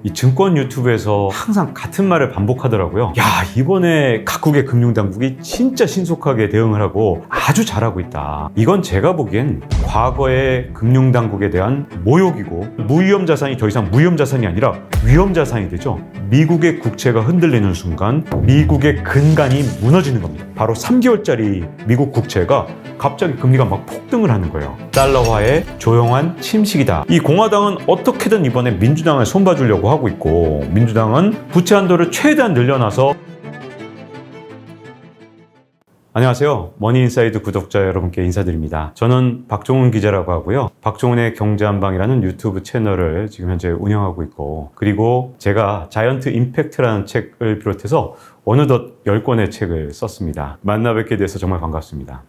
이 증권 유튜브에서 항상 같은 말을 반복하더라고요. 야, 이번에 각국의 금융당국이 진짜 신속하게 대응을 하고 아주 잘하고 있다. 이건 제가 보기엔 과거의 금융당국에 대한 모욕이고, 무위험자산이 더 이상 무위험자산이 아니라 위험자산이 되죠. 미국의 국채가 흔들리는 순간 미국의 근간이 무너지는 겁니다. 바로 3개월짜리 미국 국채가 갑자기 금리가 막 폭등을 하는 거예요. 달러화의 조용한 침식이다. 이 공화당은 어떻게든 이번에 민주당을 손봐주려고 하고 있고, 민주당은 부채 한도를 최대한 늘려놔서. 안녕하세요. 머니인사이드 구독자 여러분께 인사드립니다. 저는 박종훈 기자라고 하고요. 박종훈의 경제한방이라는 유튜브 채널을 지금 현재 운영하고 있고, 그리고 제가 자이언트 임팩트라는 책을 비롯해서 어느덧 10권의 책을 썼습니다. 만나 뵙게 돼서 정말 반갑습니다.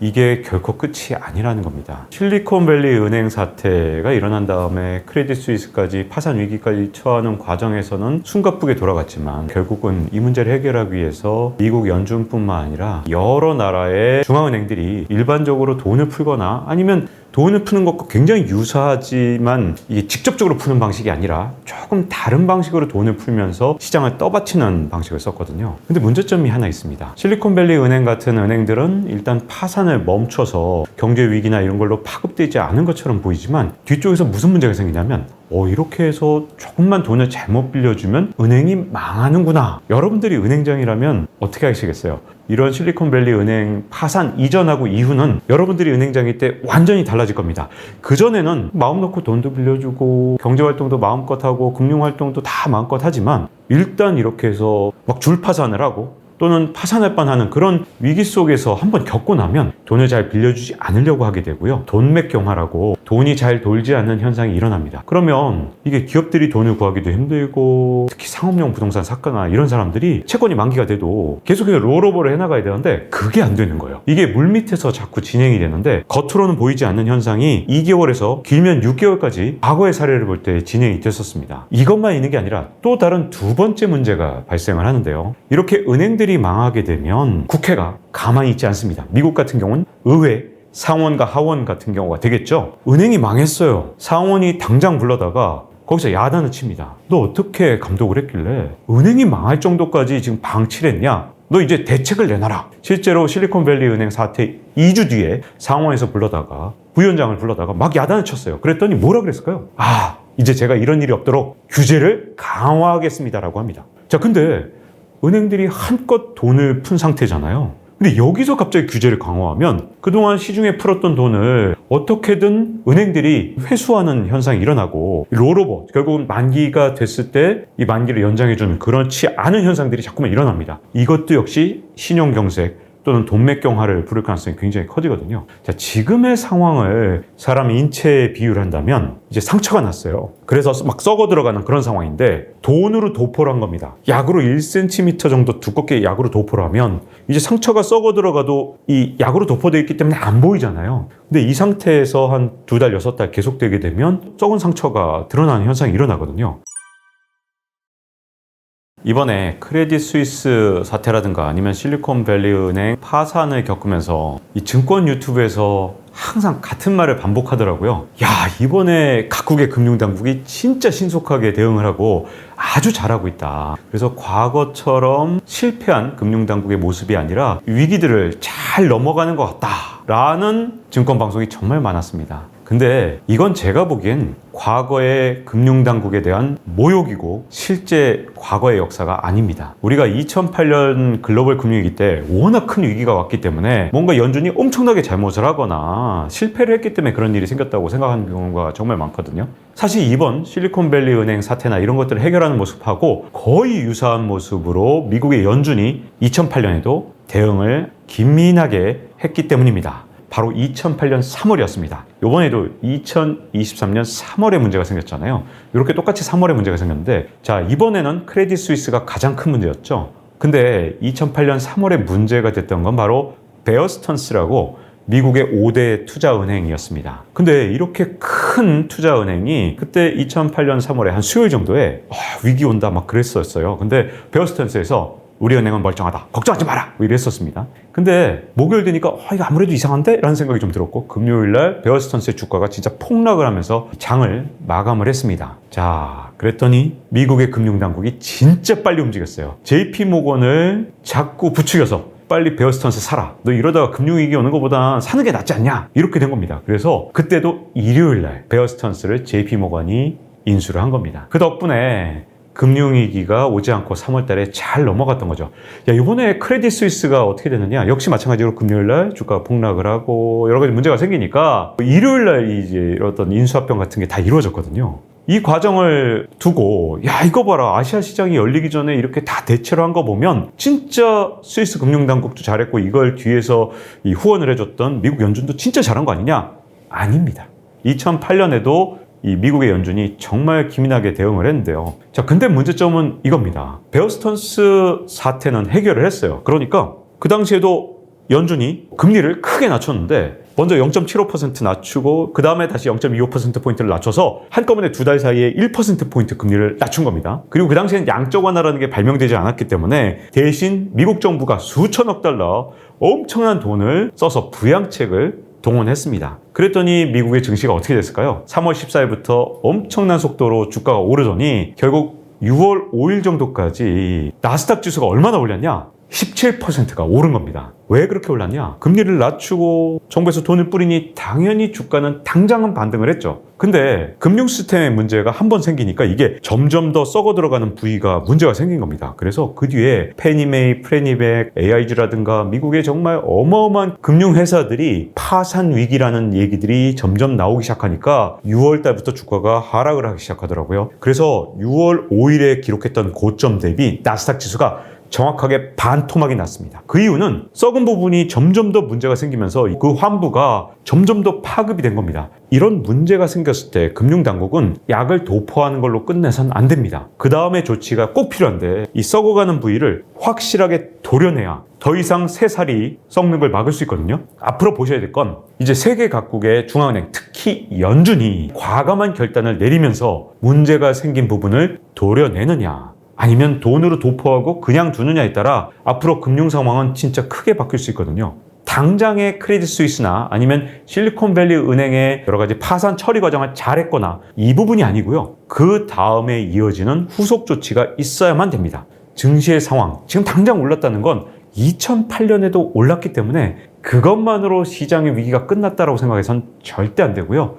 이게 결코 끝이 아니라는 겁니다. 실리콘밸리 은행 사태가 일어난 다음에 크레딧 스위스까지 파산 위기까지 처하는 과정에서는 숨가쁘게 돌아갔지만, 결국은 이 문제를 해결하기 위해서 미국 연준뿐만 아니라 여러 나라의 중앙은행들이 일반적으로 돈을 풀거나 아니면 돈을 푸는 것과 굉장히 유사하지만 이게 직접적으로 푸는 방식이 아니라 조금 다른 방식으로 돈을 풀면서 시장을 떠받치는 방식을 썼거든요. 근데 문제점이 하나 있습니다. 실리콘밸리 은행 같은 은행들은 일단 파산을 멈춰서 경제 위기나 이런 걸로 파급되지 않은 것처럼 보이지만, 뒤쪽에서 무슨 문제가 생기냐면 이렇게 해서 조금만 돈을 잘못 빌려주면 은행이 망하는구나. 여러분들이 은행장이라면 어떻게 하시겠어요? 이런 실리콘밸리 은행 파산 이전하고 이후는 여러분들이 은행장일 때 완전히 달라질 겁니다. 그전에는 마음 놓고 돈도 빌려주고 경제활동도 마음껏 하고 금융활동도 다 마음껏 하지만, 일단 이렇게 해서 막 줄파산을 하고 또는 파산할 뻔하는 그런 위기 속에서 한번 겪고 나면 돈을 잘 빌려주지 않으려고 하게 되고요. 돈맥경화라고 돈이 잘 돌지 않는 현상이 일어납니다. 그러면 이게 기업들이 돈을 구하기도 힘들고, 특히 상업용 부동산 샀거나 이런 사람들이 채권이 만기가 돼도 계속해서 롤오버를 해나가야 되는데 그게 안 되는 거예요. 이게 물밑에서 자꾸 진행이 되는데 겉으로는 보이지 않는 현상이 2개월에서 길면 6개월까지 과거의 사례를 볼 때 진행이 됐었습니다. 이것만 있는 게 아니라 또 다른 두 번째 문제가 발생을 하는데요. 이렇게 은행들이 망하게 되면 국회가 가만히 있지 않습니다. 미국 같은 경우는 의회, 상원과 하원 같은 경우가 되겠죠. 은행이 망했어요. 상원이 당장 불러다가 거기서 야단을 칩니다. 너 어떻게 감독을 했길래 은행이 망할 정도까지 지금 방치를 했냐? 너 이제 대책을 내놔라. 실제로 실리콘밸리 은행 사태 2주 뒤에 상원에서 불러다가 부위원장을 불러다가 막 야단을 쳤어요. 그랬더니 뭐라 그랬을까요? 이제 제가 이런 일이 없도록 규제를 강화하겠습니다라고 합니다. 자, 근데 은행들이 한껏 돈을 푼 상태잖아요. 근데 여기서 갑자기 규제를 강화하면 그동안 시중에 풀었던 돈을 어떻게든 은행들이 회수하는 현상이 일어나고, 롤오버, 결국은 만기가 됐을 때 이 만기를 연장해주는 그렇지 않은 현상들이 자꾸만 일어납니다. 이것도 역시 신용경색 또는 돈맥경화를 부를 가능성이 굉장히 커지거든요. 자, 지금의 상황을 사람 인체에 비유를 한다면 이제 상처가 났어요. 그래서 막 썩어 들어가는 그런 상황인데 돈으로 도포를 한 겁니다. 약으로 1cm 정도 두껍게 약으로 도포를 하면 이제 상처가 썩어 들어가도 이 약으로 도포되어 있기 때문에 안 보이잖아요. 근데 이 상태에서 한 2달, 6달 계속되게 되면 썩은 상처가 드러나는 현상이 일어나거든요. 이번에 크레딧 스위스 사태라든가 아니면 실리콘밸리 은행 파산을 겪으면서 이 증권 유튜브에서 항상 같은 말을 반복하더라고요. 야, 이번에 각국의 금융당국이 진짜 신속하게 대응을 하고 아주 잘하고 있다. 그래서 과거처럼 실패한 금융당국의 모습이 아니라 위기들을 잘 넘어가는 것 같다 라는 증권 방송이 정말 많았습니다. 근데 이건 제가 보기엔 과거의 금융당국에 대한 모욕이고 실제 과거의 역사가 아닙니다. 우리가 2008년 글로벌 금융위기 때 워낙 큰 위기가 왔기 때문에 뭔가 연준이 엄청나게 잘못을 하거나 실패를 했기 때문에 그런 일이 생겼다고 생각하는 경우가 정말 많거든요. 사실 이번 실리콘밸리 은행 사태나 이런 것들을 해결하는 모습하고 거의 유사한 모습으로 미국의 연준이 2008년에도 대응을 기민하게 했기 때문입니다. 바로 2008년 3월이었습니다. 이번에도 2023년 3월에 문제가 생겼잖아요. 이렇게 똑같이 3월에 문제가 생겼는데, 자, 이번에는 크레딧 스위스가 가장 큰 문제였죠. 근데 2008년 3월에 문제가 됐던 건 바로 베어 스턴스라고 미국의 5대 투자은행이었습니다. 근데 이렇게 큰 투자은행이 그때 2008년 3월에 한 수요일 정도에 위기 온다 막 그랬었어요. 근데 베어 스턴스에서 우리 은행은 멀쩡하다. 걱정하지 마라. 뭐 이랬었습니다. 근데 목요일 되니까 이거 아무래도 이상한데? 라는 생각이 좀 들었고 금요일날 베어스턴스의 주가가 진짜 폭락을 하면서 장을 마감을 했습니다. 자, 그랬더니 미국의 금융당국이 진짜 빨리 움직였어요. JP모건을 자꾸 부추겨서 빨리 베어스턴스 사라. 너 이러다가 금융위기 오는 것보다 사는 게 낫지 않냐? 이렇게 된 겁니다. 그래서 그때도 일요일날 베어스턴스를 JP모건이 인수를 한 겁니다. 그 덕분에 금융위기가 오지 않고 3월달에 잘 넘어갔던 거죠. 야, 이번에 크레딧 스위스가 어떻게 되느냐? 역시 마찬가지로 금요일날 주가가 폭락을 하고 여러 가지 문제가 생기니까 일요일날 이제 어떤 인수합병 같은 게 다 이루어졌거든요. 이 과정을 두고 야 이거 봐라 아시아 시장이 열리기 전에 이렇게 다 대체로 한 거 보면 진짜 스위스 금융당국도 잘했고 이걸 뒤에서 이 후원을 해줬던 미국 연준도 진짜 잘한 거 아니냐? 아닙니다. 2008년에도 이 미국의 연준이 정말 기민하게 대응을 했는데요. 자, 근데 문제점은 이겁니다. 베어스턴스 사태는 해결을 했어요. 그러니까 그 당시에도 연준이 금리를 크게 낮췄는데 먼저 0.75% 낮추고 그 다음에 다시 0.25%포인트를 낮춰서 한꺼번에 두 달 사이에 1%포인트 금리를 낮춘 겁니다. 그리고 그 당시에는 양적 완화라는 게 발명되지 않았기 때문에 대신 미국 정부가 수천억 달러 엄청난 돈을 써서 부양책을 동원했습니다. 그랬더니 미국의 증시가 어떻게 됐을까요? 3월 14일부터 엄청난 속도로 주가가 오르더니 결국 6월 5일 정도까지 나스닥 지수가 얼마나 올랐냐? 17%가 오른 겁니다. 왜 그렇게 올랐냐? 금리를 낮추고 정부에서 돈을 뿌리니 당연히 주가는 당장은 반등을 했죠. 근데 금융 시스템의 문제가 한 번 생기니까 이게 점점 더 썩어 들어가는 부위가 문제가 생긴 겁니다. 그래서 그 뒤에 페니메이, 프레니백, AIG라든가 미국의 정말 어마어마한 금융회사들이 파산 위기라는 얘기들이 점점 나오기 시작하니까 6월 달부터 주가가 하락을 하기 시작하더라고요. 그래서 6월 5일에 기록했던 고점 대비 나스닥 지수가 정확하게 반토막이 났습니다. 그 이유는 썩은 부분이 점점 더 문제가 생기면서 그 환부가 점점 더 파급이 된 겁니다. 이런 문제가 생겼을 때 금융당국은 약을 도포하는 걸로 끝내선 안 됩니다. 그 다음에 조치가 꼭 필요한데 이 썩어가는 부위를 확실하게 도려내야 더 이상 새살이 썩는 걸 막을 수 있거든요. 앞으로 보셔야 될 건 이제 세계 각국의 중앙은행, 특히 연준이 과감한 결단을 내리면서 문제가 생긴 부분을 도려내느냐 아니면 돈으로 도포하고 그냥 두느냐에 따라 앞으로 금융 상황은 진짜 크게 바뀔 수 있거든요. 당장의 크레딧 스위스나 아니면 실리콘밸리 은행의 여러 가지 파산 처리 과정을 잘했거나 이 부분이 아니고요. 그 다음에 이어지는 후속 조치가 있어야만 됩니다. 증시의 상황, 지금 당장 올랐다는 건 2008년에도 올랐기 때문에 그것만으로 시장의 위기가 끝났다고 생각해서는 절대 안 되고요.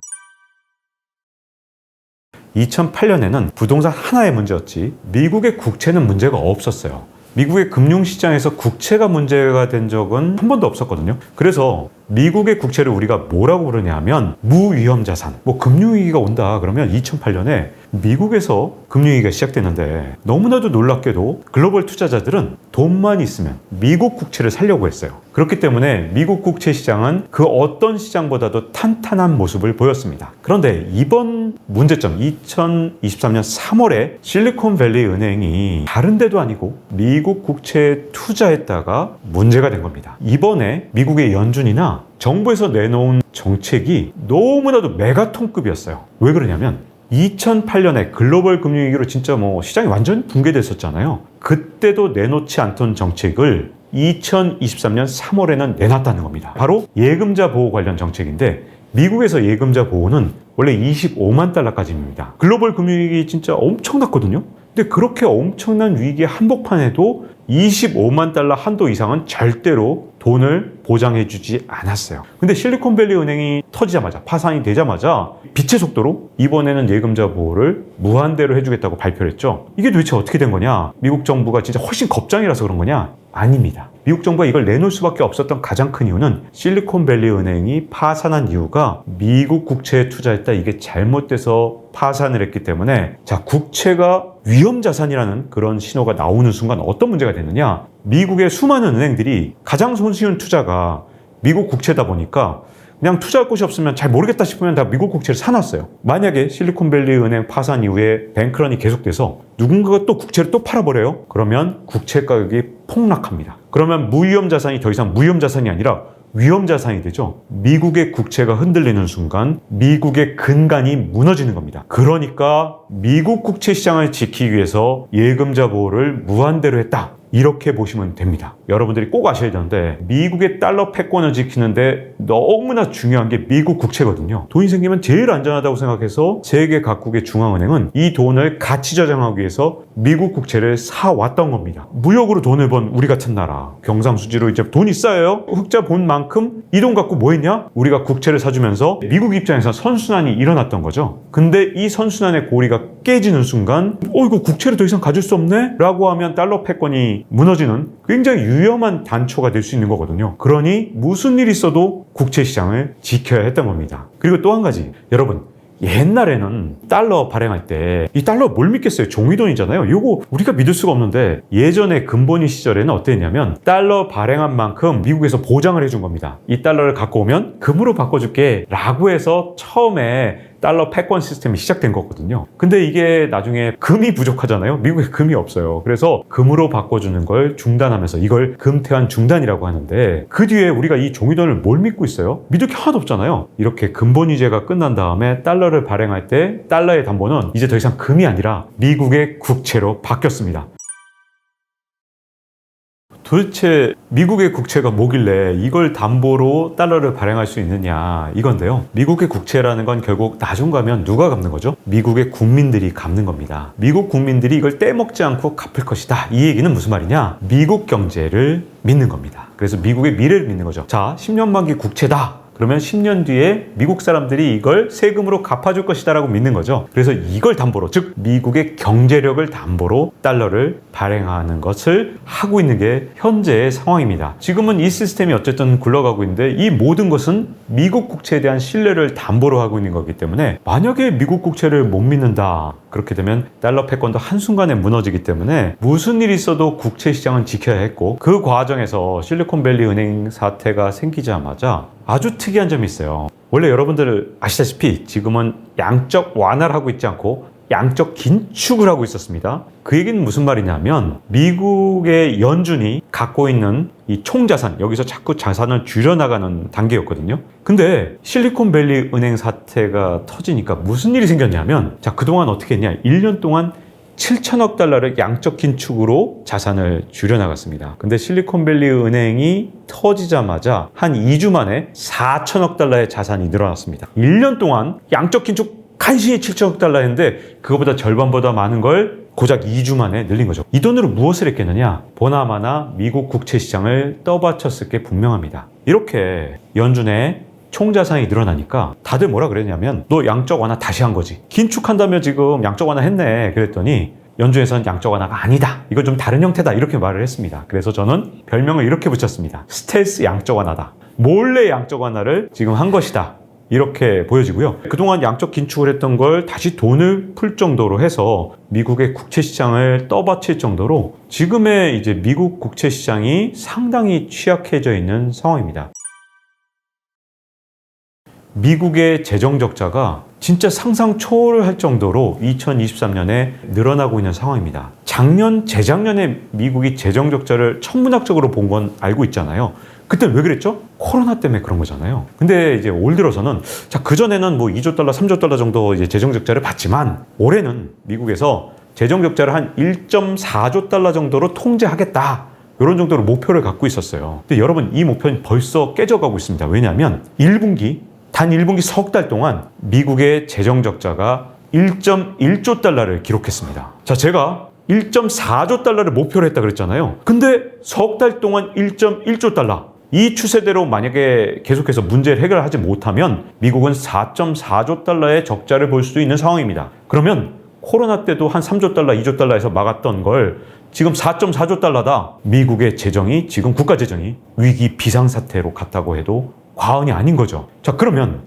2008년에는 부동산 하나의 문제였지 미국의 국채는 문제가 없었어요. 미국의 금융시장에서 국채가 문제가 된 적은 한 번도 없었거든요. 그래서 미국의 국채를 우리가 뭐라고 부르냐 하면 무위험 자산. 금융위기가 온다 그러면 2008년에 미국에서 금융위기가 시작됐는데 너무나도 놀랍게도 글로벌 투자자들은 돈만 있으면 미국 국채를 사려고 했어요. 그렇기 때문에 미국 국채 시장은 그 어떤 시장보다도 탄탄한 모습을 보였습니다. 그런데 이번 문제점 2023년 3월에 실리콘밸리 은행이 다른 데도 아니고 미국 국채에 투자했다가 문제가 된 겁니다. 이번에 미국의 연준이나 정부에서 내놓은 정책이 너무나도 메가톤급이었어요. 왜 그러냐면 2008년에 글로벌 금융위기로 진짜 시장이 완전 붕괴됐었잖아요. 그때도 내놓지 않던 정책을 2023년 3월에는 내놨다는 겁니다. 바로 예금자 보호 관련 정책인데 미국에서 예금자 보호는 원래 25만 달러까지입니다. 글로벌 금융위기 진짜 엄청났거든요. 근데 그렇게 엄청난 위기의 한복판에도 25만 달러 한도 이상은 절대로 돈을 보장해주지 않았어요. 근데 실리콘밸리 은행이 터지자마자 파산이 되자마자 빛의 속도로 이번에는 예금자 보호를 무한대로 해주겠다고 발표를 했죠. 이게 도대체 어떻게 된 거냐? 미국 정부가 진짜 훨씬 겁장이라서 그런 거냐? 아닙니다. 미국 정부가 이걸 내놓을 수밖에 없었던 가장 큰 이유는 실리콘밸리 은행이 파산한 이유가 미국 국채에 투자했다 이게 잘못돼서 파산을 했기 때문에 자 국채가 위험자산이라는 그런 신호가 나오는 순간 어떤 문제가 되느냐? 미국의 수많은 은행들이 가장 손쉬운 투자가 미국 국채다 보니까 그냥 투자할 곳이 없으면 잘 모르겠다 싶으면 다 미국 국채를 사놨어요. 만약에 실리콘밸리 은행 파산 이후에 뱅크런이 계속돼서 누군가가 또 국채를 또 팔아버려요. 그러면 국채 가격이 폭락합니다. 그러면 무위험 자산이 더 이상 무위험 자산이 아니라 위험 자산이 되죠. 미국의 국채가 흔들리는 순간 미국의 근간이 무너지는 겁니다. 그러니까 미국 국채 시장을 지키기 위해서 예금자 보호를 무한대로 했다. 이렇게 보시면 됩니다. 여러분들이 꼭 아셔야 되는데 미국의 달러 패권을 지키는데 너무나 중요한 게 미국 국채거든요. 돈이 생기면 제일 안전하다고 생각해서 세계 각국의 중앙은행은 이 돈을 가치 저장하기 위해서 미국 국채를 사왔던 겁니다. 무역으로 돈을 번 우리 같은 나라 경상수지로 이제 돈이 쌓여요. 흑자 본 만큼 이 돈 갖고 뭐 했냐? 우리가 국채를 사주면서 미국 입장에서 선순환이 일어났던 거죠. 근데 이 선순환의 고리가 깨지는 순간 이거 국채를 더 이상 가질 수 없네? 라고 하면 달러 패권이 무너지는 굉장히 위험한 단초가 될 수 있는 거거든요. 그러니 무슨 일이 있어도 국채 시장을 지켜야 했던 겁니다. 그리고 또 한 가지, 여러분 옛날에는 달러 발행할 때 이 달러 뭘 믿겠어요? 종이돈이잖아요. 이거 우리가 믿을 수가 없는데 예전에 금본위 시절에는 어땠냐면 달러 발행한 만큼 미국에서 보장을 해준 겁니다. 이 달러를 갖고 오면 금으로 바꿔줄게 라고 해서 처음에 달러 패권 시스템이 시작된 거거든요. 근데 이게 나중에 금이 부족하잖아요. 미국에 금이 없어요. 그래서 금으로 바꿔주는 걸 중단하면서 이걸 금태환 중단이라고 하는데 그 뒤에 우리가 이 종이돈을 뭘 믿고 있어요? 믿을 게 하나도 없잖아요. 이렇게 금본위제가 끝난 다음에 달러를 발행할 때 달러의 담보는 이제 더 이상 금이 아니라 미국의 국채로 바뀌었습니다. 도대체 미국의 국채가 뭐길래 이걸 담보로 달러를 발행할 수 있느냐 이건데요. 미국의 국채라는 건 결국 나중 가면 누가 갚는 거죠? 미국의 국민들이 갚는 겁니다. 미국 국민들이 이걸 떼먹지 않고 갚을 것이다. 이 얘기는 무슨 말이냐? 미국 경제를 믿는 겁니다. 그래서 미국의 미래를 믿는 거죠. 자, 10년 만기 국채다. 그러면 10년 뒤에 미국 사람들이 이걸 세금으로 갚아줄 것이다 라고 믿는 거죠. 그래서 이걸 담보로, 즉 미국의 경제력을 담보로 달러를 발행하는 것을 하고 있는 게 현재의 상황입니다. 지금은 이 시스템이 어쨌든 굴러가고 있는데 이 모든 것은 미국 국채에 대한 신뢰를 담보로 하고 있는 거기 때문에 만약에 미국 국채를 못 믿는다, 그렇게 되면 달러 패권도 한순간에 무너지기 때문에 무슨 일이 있어도 국채 시장은 지켜야 했고, 그 과정에서 실리콘밸리 은행 사태가 생기자마자 아주 특이한 점이 있어요. 원래 여러분들 아시다시피 지금은 양적 완화를 하고 있지 않고 양적 긴축을 하고 있었습니다. 그 얘기는 무슨 말이냐면 미국의 연준이 갖고 있는 이 총자산, 여기서 자꾸 자산을 줄여나가는 단계였거든요. 근데 실리콘밸리 은행 사태가 터지니까 무슨 일이 생겼냐면, 자, 그동안 어떻게 했냐? 1년 동안 7천억 달러를 양적 긴축으로 자산을 줄여나갔습니다. 근데 실리콘밸리 은행이 터지자마자 한 2주 만에 4천억 달러의 자산이 늘어났습니다. 1년 동안 양적 긴축 간신히 7천억 달러 했는데 그거보다 절반보다 많은 걸 고작 2주 만에 늘린 거죠. 이 돈으로 무엇을 했겠느냐? 보나마나 미국 국채 시장을 떠받쳤을 게 분명합니다. 이렇게 연준의 총자산이 늘어나니까 다들 뭐라 그랬냐면, 너 양적 완화 다시 한 거지. 긴축한다며 지금 양적 완화 했네. 그랬더니 연준에서는 양적 완화가 아니다. 이건 좀 다른 형태다. 이렇게 말을 했습니다. 그래서 저는 별명을 이렇게 붙였습니다. 스텔스 양적 완화다. 몰래 양적 완화를 지금 한 것이다. 이렇게 보여지고요. 그동안 양적 긴축을 했던 걸 다시 돈을 풀 정도로 해서 미국의 국채 시장을 떠받칠 정도로 지금의 이제 미국 국채 시장이 상당히 취약해져 있는 상황입니다. 미국의 재정 적자가 진짜 상상 초월할 정도로 2023년에 늘어나고 있는 상황입니다. 작년, 재작년에 미국이 재정 적자를 천문학적으로 본 건 알고 있잖아요. 그때 왜 그랬죠? 코로나 때문에 그런 거잖아요. 근데 이제 올 들어서는, 자, 그전에는 뭐 2조 달러, 3조 달러 정도 이제 재정 적자를 봤지만 올해는 미국에서 재정 적자를 한 1.4조 달러 정도로 통제하겠다. 이런 정도로 목표를 갖고 있었어요. 근데 여러분, 이 목표는 벌써 깨져가고 있습니다. 왜냐하면 단 1분기 석 달 동안 미국의 재정 적자가 1.1조 달러를 기록했습니다. 자, 제가 1.4조 달러를 목표로 했다 그랬잖아요. 근데 석 달 동안 1.1조 달러. 이 추세대로 만약에 계속해서 문제를 해결하지 못하면 미국은 4.4조 달러의 적자를 볼 수도 있는 상황입니다. 그러면 코로나 때도 한 3조 달러, 2조 달러에서 막았던 걸 지금 4.4조 달러다. 미국의 재정이, 지금 국가 재정이 위기 비상사태로 갔다고 해도 과언이 아닌 거죠. 자, 그러면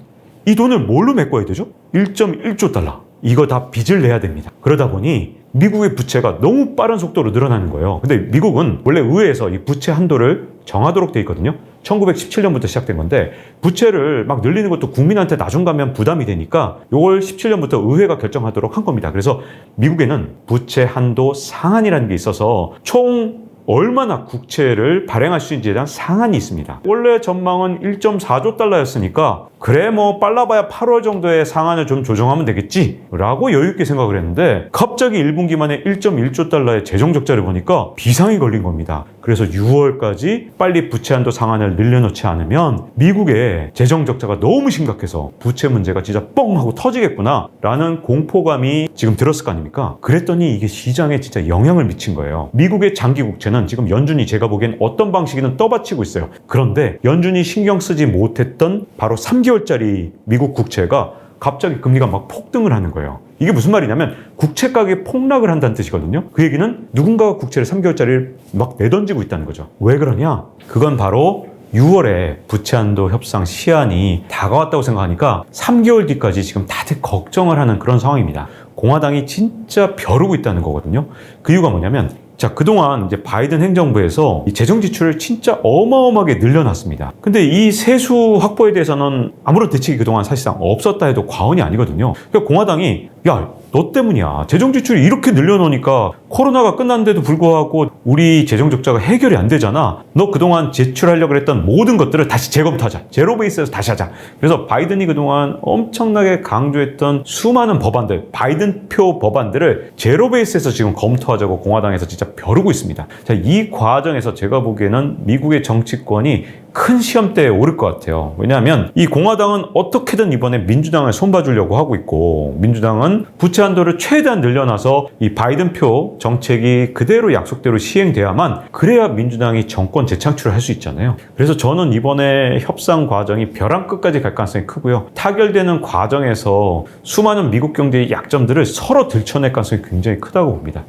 이 돈을 뭘로 메꿔야 되죠? 1.1조 달러. 이거 다 빚을 내야 됩니다. 그러다 보니 미국의 부채가 너무 빠른 속도로 늘어나는 거예요. 근데 미국은 원래 의회에서 이 부채 한도를 정하도록 돼 있거든요. 1917년부터 시작된 건데 부채를 막 늘리는 것도 국민한테 나중 가면 부담이 되니까 이걸 17년부터 의회가 결정하도록 한 겁니다. 그래서 미국에는 부채 한도 상한이라는 게 있어서 총 얼마나 국채를 발행할 수 있는지에 대한 상한이 있습니다. 원래 전망은 1.4조 달러였으니까 그래 뭐 빨라봐야 8월 정도에 상한을 좀 조정하면 되겠지 라고 여유있게 생각을 했는데 갑자기 1분기 만에 1.1조 달러의 재정 적자를 보니까 비상이 걸린 겁니다. 그래서 6월까지 빨리 부채 한도 상한을 늘려놓지 않으면 미국의 재정 적자가 너무 심각해서 부채 문제가 진짜 뻥 하고 터지겠구나 라는 공포감이 지금 들었을 거 아닙니까? 그랬더니 이게 시장에 진짜 영향을 미친 거예요. 미국의 장기 국채는 지금 연준이 제가 보기엔 어떤 방식이든 떠받치고 있어요. 그런데 연준이 신경 쓰지 못했던 바로 3개월짜리 미국 국채가 갑자기 금리가 막 폭등을 하는 거예요. 이게 무슨 말이냐면 국채 가격이 폭락을 한다는 뜻이거든요. 그 얘기는 누군가가 국채를 3개월짜리를 막 내던지고 있다는 거죠. 왜 그러냐? 그건 바로 6월에 부채 한도 협상 시한이 다가왔다고 생각하니까 3개월 뒤까지 지금 다들 걱정을 하는 그런 상황입니다. 공화당이 진짜 벼르고 있다는 거거든요. 그 이유가 뭐냐면 자, 그동안 이제 바이든 행정부에서 이 재정 지출을 진짜 어마어마하게 늘려놨습니다. 근데 이 세수 확보에 대해서는 아무런 대책이 그동안 사실상 없었다 해도 과언이 아니거든요. 그러니까 공화당이 야, 너 때문이야. 재정 지출이 이렇게 늘려놓으니까 코로나가 끝났는데도 불구하고 우리 재정 적자가 해결이 안 되잖아. 너 그동안 제출하려고 했던 모든 것들을 다시 재검토하자. 제로 베이스에서 다시 하자. 그래서 바이든이 그동안 엄청나게 강조했던 수많은 법안들, 바이든표 법안들을 제로 베이스에서 지금 검토하자고 공화당에서 진짜 벼르고 있습니다. 자, 이 과정에서 제가 보기에는 미국의 정치권이 큰 시험대에 오를 것 같아요. 왜냐하면 이 공화당은 어떻게든 이번에 민주당을 손봐주려고 하고 있고 민주당은 부채 한도를 최대한 늘려놔서 이 바이든표 정책이 그대로 약속대로 시행돼야만 그래야 민주당이 정권 재창출을 할 수 있잖아요. 그래서 저는 이번에 협상 과정이 벼랑 끝까지 갈 가능성이 크고요. 타결되는 과정에서 수많은 미국 경제의 약점들을 서로 들춰낼 가능성이 굉장히 크다고 봅니다.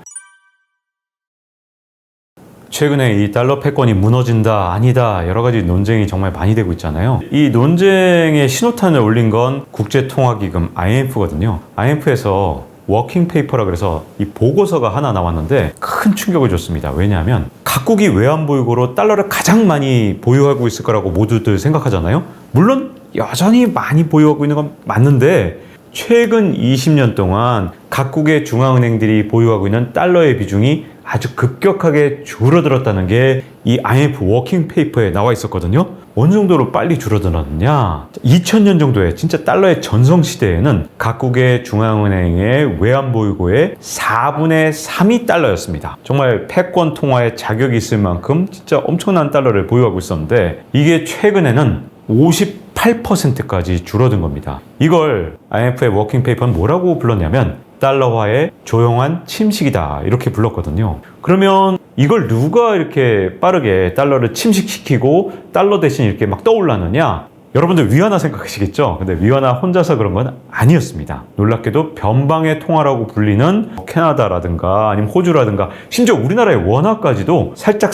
최근에 이 달러 패권이 무너진다 아니다 여러 가지 논쟁이 정말 많이 되고 있잖아요. 이 논쟁의 신호탄을 올린 건 국제통화기금 IMF거든요. IMF에서 워킹 페이퍼라 그래서 이 보고서가 하나 나왔는데 큰 충격을 줬습니다. 왜냐하면 각국이 외환 보유고로 달러를 가장 많이 보유하고 있을 거라고 모두들 생각하잖아요. 물론 여전히 많이 보유하고 있는 건 맞는데 최근 20년 동안 각국의 중앙은행들이 보유하고 있는 달러의 비중이 아주 급격하게 줄어들었다는 게 이 IMF 워킹 페이퍼에 나와 있었거든요. 어느 정도로 빨리 줄어들었느냐? 2000년 정도에 진짜 달러의 전성시대에는 각국의 중앙은행의 외환 보유고의 4분의 3이 달러였습니다. 정말 패권 통화에 자격이 있을 만큼 진짜 엄청난 달러를 보유하고 있었는데 이게 최근에는 58%까지 줄어든 겁니다. 이걸 IMF의 워킹 페이퍼는 뭐라고 불렀냐면 달러화의 조용한 침식이다 이렇게 불렀거든요. 그러면 이걸 누가 이렇게 빠르게 달러를 침식시키고 달러 대신 이렇게 막 떠올랐느냐? 여러분들 위안화 생각하시겠죠? 근데 위안화 혼자서 그런 건 아니었습니다. 놀랍게도 변방의 통화라고 불리는 캐나다라든가 아니면 호주라든가 심지어 우리나라의 원화까지도 살짝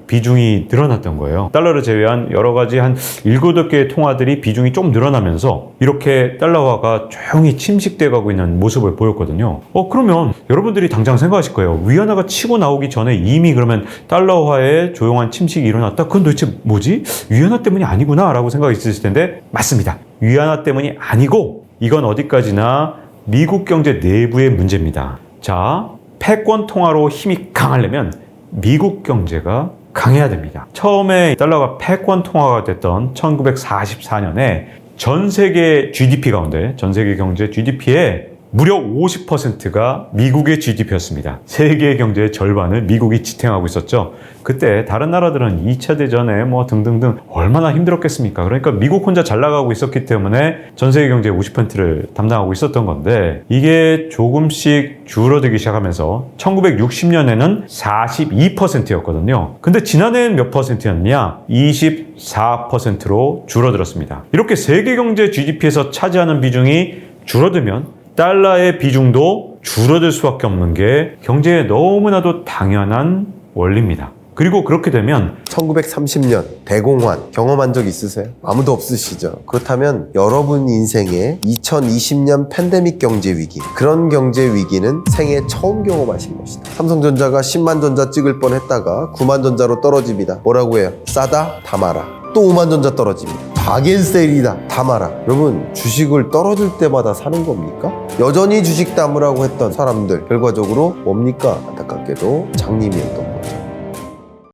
비중이 늘어났던 거예요. 달러를 제외한 여러 가지 한 7, 8개의 통화들이 비중이 좀 늘어나면서 이렇게 달러화가 조용히 침식돼 가고 있는 모습을 보였거든요. 그러면 여러분들이 당장 생각하실 거예요. 위안화가 치고 나오기 전에 이미 그러면 달러화의 조용한 침식이 일어났다? 그건 도대체 뭐지? 위안화 때문이 아니구나 라고 생각이 있으실 텐데 맞습니다. 위안화 때문이 아니고 이건 어디까지나 미국 경제 내부의 문제입니다. 자, 패권 통화로 힘이 강하려면 미국 경제가 강해야 됩니다. 처음에 달러가 패권 통화가 됐던 1944년에 전 세계 GDP 가운데 전 세계 경제 GDP의 무려 50%가 미국의 GDP였습니다. 세계 경제의 절반을 미국이 지탱하고 있었죠. 그때 다른 나라들은 2차 대전에 뭐 등등등 얼마나 힘들었겠습니까? 그러니까 미국 혼자 잘 나가고 있었기 때문에 전 세계 경제의 50%를 담당하고 있었던 건데 이게 조금씩 줄어들기 시작하면서 1960년에는 42%였거든요. 근데 지난해엔 몇 퍼센트였냐? 24%로 줄어들었습니다. 이렇게 세계 경제 GDP에서 차지하는 비중이 줄어들면 달러의 비중도 줄어들 수밖에 없는 게 경제에 너무나도 당연한 원리입니다. 그리고 그렇게 되면 1930년 대공환 경험한 적 있으세요? 아무도 없으시죠? 그렇다면 여러분 인생에 2020년 팬데믹 경제 위기, 그런 경제 위기는 생애 처음 경험하신 것이다. 삼성전자가 10만 전자 찍을 뻔했다가 9만 전자로 떨어집니다. 뭐라고 해요? 싸다? 담아라. 또 5만 전자 떨어집니다. 바겐세일이다. 담아라. 여러분, 주식을 떨어질 때마다 사는 겁니까? 여전히 주식 담으라고 했던 사람들 결과적으로 뭡니까? 안타깝게도 장님이었던